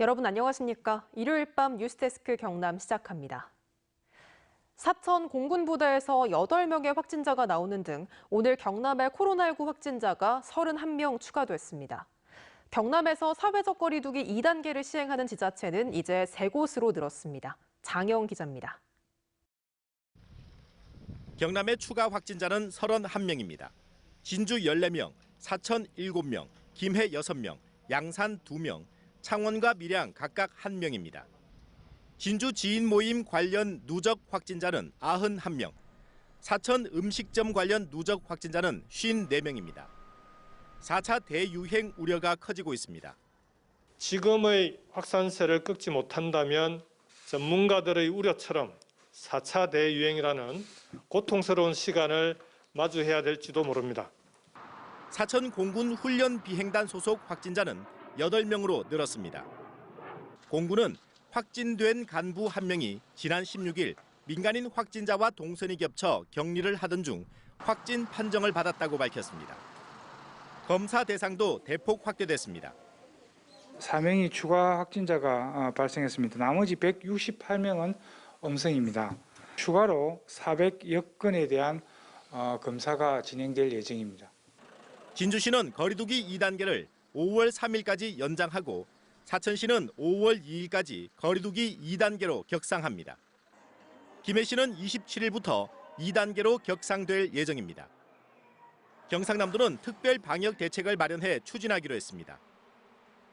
여러분 안녕하십니까? 일요일 밤 뉴스데스크 경남 시작합니다. 사천 공군부대에서 8명의 확진자가 나오는 등 오늘 경남의 코로나19 확진자가 31명 추가됐습니다. 경남에서 사회적 거리두기 2단계를 시행하는 지자체는 이제 3곳으로 늘었습니다. 장영 기자입니다. 경남의 추가 확진자는 31명입니다. 진주 14명, 사천 7명, 김해 6명, 양산 2명, 창원과 밀양 각각 1명입니다. 진주 지인 모임 관련 누적 확진자는 91명, 사천 음식점 관련 누적 확진자는 54명입니다. 4차 대유행 우려가 커지고 있습니다. 지금의 확산세를 꺾지 못한다면 전문가들의 우려처럼 4차 대유행이라는 고통스러운 시간을 마주해야 될지도 모릅니다. 사천 공군 훈련 비행단 소속 확진자는 8명으로 늘었습니다. 공군은 확진된 간부 1명이 지난 16일 민간인 확진자와 동선이 겹쳐 격리를 하던 중 확진 판정을 받았다고 밝혔습니다. 검사 대상도 대폭 확대됐습니다. 4명이 추가 확진자가 발생했습니다. 나머지 168명은 음성입니다. 추가로 400여 건에 대한 검사가 진행될 예정입니다. 진주시는 거리두기 2단계를 5월 3일까지 연장하고 사천시는 5월 2일까지 거리두기 2단계로 격상합니다. 김해시는 27일부터 2단계로 격상될 예정입니다. 경상남도는 특별 방역 대책을 마련해 추진하기로 했습니다.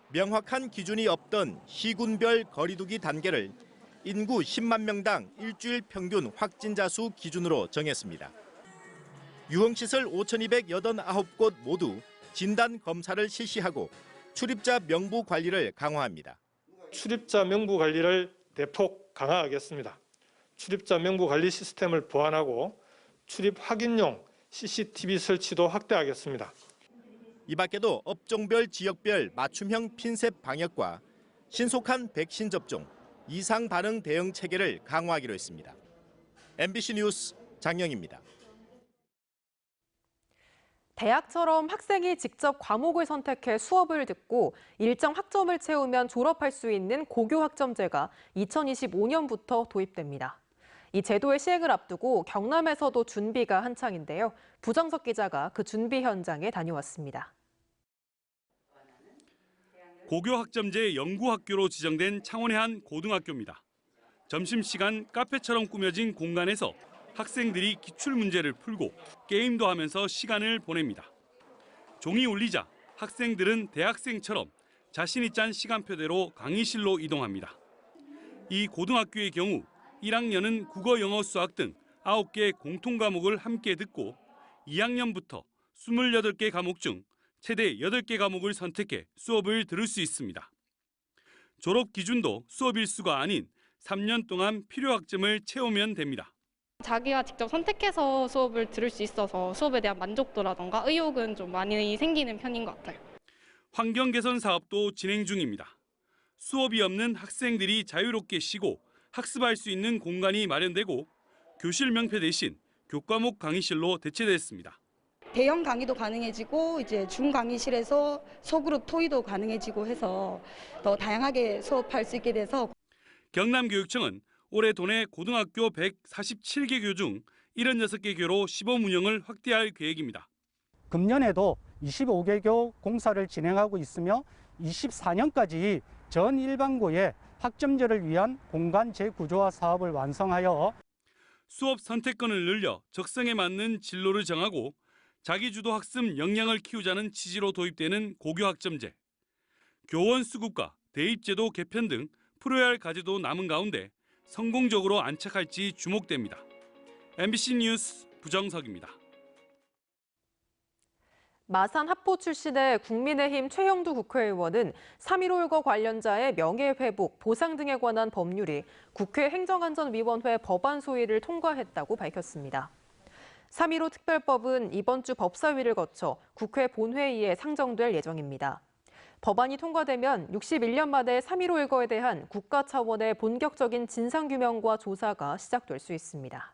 명확한 기준이 없던 시군별 거리두기 단계를 인구 10만 명당 일주일 평균 확진자 수 기준으로 정했습니다. 유흥시설 5,289곳 모두 진단 검사를 실시하고 출입자 명부 관리를 강화합니다. 출입자 명부 관리를 대폭 강화하겠습니다. 출입자 명부 관리 시스템을 보완하고 출입 확인용 CCTV 설치도 확대하겠습니다. 이 밖에도 업종별 지역별 맞춤형 핀셋 방역과 신속한 백신 접종, 이상 반응 대응 체계를 강화하기로 했습니다. MBC 뉴스 장영입니다. 대학처럼 학생이 직접 과목을 선택해 수업을 듣고 일정 학점을 채우면 졸업할 수 있는 고교 학점제가 2025년부터 도입됩니다. 이 제도의 시행을 앞두고 경남에서도 준비가 한창인데요. 부정석 기자가 그 준비 현장에 다녀왔습니다. 고교 학점제 연구학교로 지정된 창원의 한 고등학교입니다. 점심시간 카페처럼 꾸며진 공간에서 학생들이 기출문제를 풀고 게임도 하면서 시간을 보냅니다. 종이 울리자 학생들은 대학생처럼 자신이 짠 시간표대로 강의실로 이동합니다. 이 고등학교의 경우 1학년은 국어, 영어, 수학 등 9개 공통 과목을 함께 듣고 2학년부터 28개 과목 중 최대 8개 과목을 선택해 수업을 들을 수 있습니다. 졸업 기준도 수업 일수가 아닌 3년 동안 필요 학점을 채우면 됩니다. 자기가 직접 선택해서 수업을 들을 수 있어서 수업에 대한 만족도라던가 의욕은 좀 많이 생기는 편인 것 같아요. 환경 개선 사업도 진행 중입니다. 수업이 없는 학생들이 자유롭게 쉬고 학습할 수 있는 공간이 마련되고 교실 명패 대신 교과목 강의실로 대체됐습니다. 대형 강의도 가능해지고 이제 중 강의실에서 소그룹 토의도 가능해지고 해서 더 다양하게 수업할 수 있게 돼서 경남교육청은 올해 도내 고등학교 147개 교 중 76개 교로 시범 운영을 확대할 계획입니다. 금년에도 25개교 공사를 진행하고 있으며 24년까지 전 일반고의 학점제를 위한 공간 재구조화 사업을 완성하여 수업 선택권을 늘려 적성에 맞는 진로를 정하고 자기주도 학습 역량을 키우자는 취지로 도입되는 고교 학점제. 교원 수급과 대입제도 개편 등 풀어야 할 과제도 남은 가운데 성공적으로 안착할지 주목됩니다. MBC 뉴스 부정석입니다. 마산 합포 출신의 국민의힘 최영두 국회의원은 3.15 관련자의 명예회복, 보상 등에 관한 법률이 국회 행정안전위원회 법안 소위를 통과했다고 밝혔습니다. 3.15 특별법은 이번 주 법사위를 거쳐 국회 본회의에 상정될 예정입니다. 법안이 통과되면 61년 만에 3.15 일거에 대한 국가 차원의 본격적인 진상규명과 조사가 시작될 수 있습니다.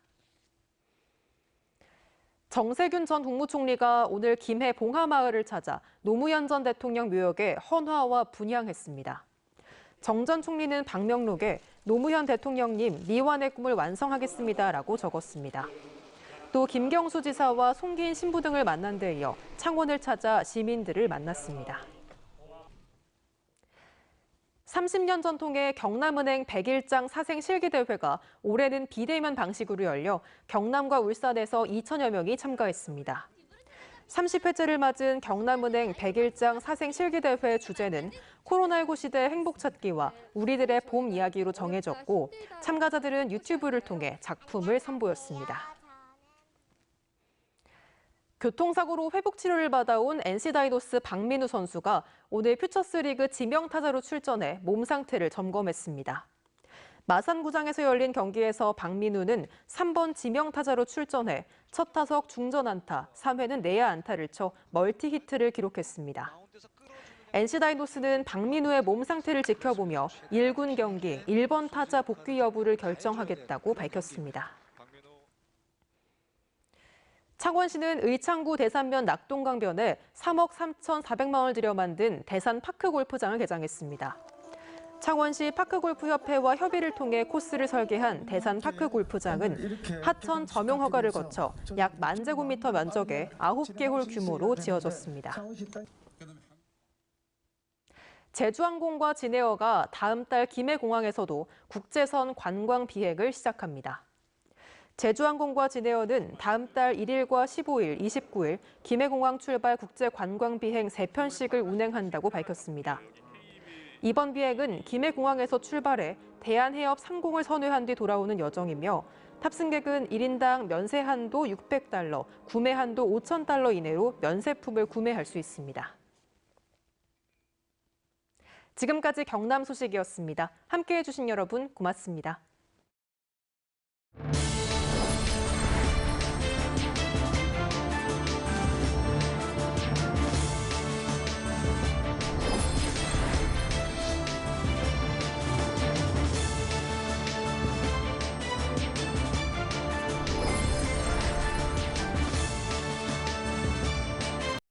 정세균 전 국무총리가 오늘 김해 봉하마을을 찾아 노무현 전 대통령 묘역에 헌화와 분향했습니다. 정 전 총리는 방명록에 노무현 대통령님 미완의 꿈을 완성하겠습니다라고 적었습니다. 또 김경수 지사와 송기인 신부 등을 만난 데 이어 창원을 찾아 시민들을 만났습니다. 30년 전통의 경남은행 100일장 사생 실기대회가 올해는 비대면 방식으로 열려 경남과 울산에서 2천여 명이 참가했습니다. 30회째를 맞은 경남은행 100일장 사생 실기대회 주제는 코로나19 시대 행복 찾기와 우리들의 봄 이야기로 정해졌고 참가자들은 유튜브를 통해 작품을 선보였습니다. 교통사고로 회복치료를 받아온 NC 다이노스 박민우 선수가 오늘 퓨처스리그 지명타자로 출전해 몸 상태를 점검했습니다. 마산구장에서 열린 경기에서 박민우는 3번 지명타자로 출전해 첫 타석 중전 안타, 3회는 내야 안타를 쳐 멀티히트를 기록했습니다. NC 다이노스는 박민우의 몸 상태를 지켜보며 1군 경기 1번 타자 복귀 여부를 결정하겠다고 밝혔습니다. 창원시는 의창구 대산면 낙동강변에 3억 3,400만 원을 들여 만든 대산 파크골프장을 개장했습니다. 창원시 파크골프협회와 협의를 통해 코스를 설계한 대산 파크골프장은 하천 점용 허가를 거쳐 약 10,000제곱미터 면적의 9개 홀 규모로 지어졌습니다. 제주항공과 진에어가 다음 달 김해공항에서도 국제선 관광 비행을 시작합니다. 제주항공과 진에어는 다음 달 1일과 15일, 29일 김해공항 출발 국제관광 비행 3편씩을 운행한다고 밝혔습니다. 이번 비행은 김해공항에서 출발해 대한해협 상공을 선회한 뒤 돌아오는 여정이며 탑승객은 1인당 면세 한도 600달러, 구매 한도 5,000달러 이내로 면세품을 구매할 수 있습니다. 지금까지 경남 소식이었습니다. 함께해 주신 여러분 고맙습니다.